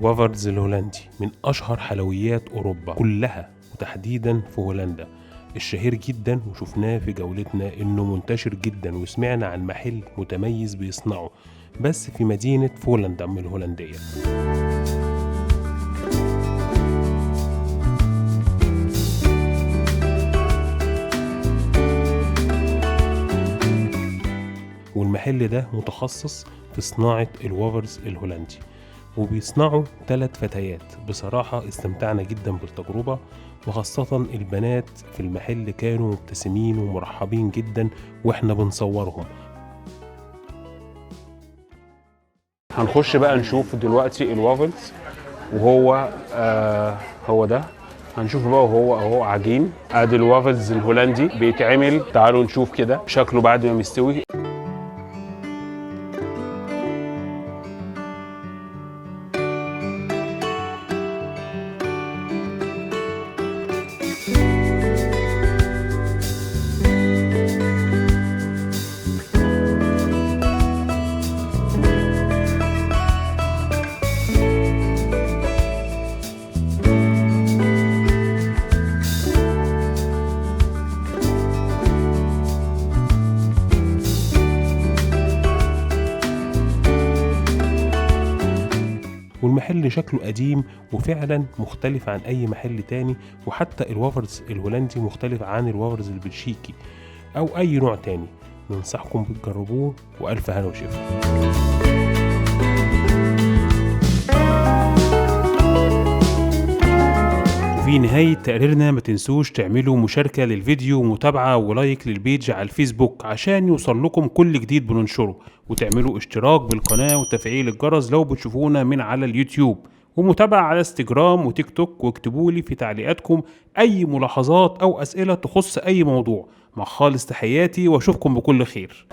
الوافرز الهولندي من أشهر حلويات أوروبا كلها وتحديدا في هولندا، الشهير جدا وشفناه في جولتنا إنه منتشر جدا، وسمعنا عن محل متميز بيصنعه بس في مدينة فولندام الهولندية. والمحل ده متخصص في صناعة الوافرز الهولندي، وبيصنعوا 3 فتيات. بصراحة استمتعنا جدا بالتجربة، وخاصة البنات في المحل كانوا مبتسمين ومرحبين جدا واحنا بنصورهم. هنخش بقى نشوف دلوقتي الوافلز، وهو هو ده هنشوف بقى وهو عجين. ادي الوافلز الهولندي بيتعمل، تعالوا نشوف كده شكله بعد ما مستوي. والمحل شكله قديم وفعلا مختلف عن اي محل تاني، وحتى الوافرز الهولندي مختلف عن الوافرز البلجيكي او اي نوع تاني. ننصحكم بتجربوه، والف هنا وشفا. في نهاية تقريرنا ما تنسوش تعملوا مشاركة للفيديو ومتابعة ولايك للبيج على الفيسبوك عشان يوصل لكم كل جديد بننشره، وتعملوا اشتراك بالقناة وتفعيل الجرس لو بتشوفونا من على اليوتيوب، ومتابعة على انستجرام وتيك توك. واكتبوا لي في تعليقاتكم أي ملاحظات أو أسئلة تخص أي موضوع. مع خالص تحياتي واشوفكم بكل خير.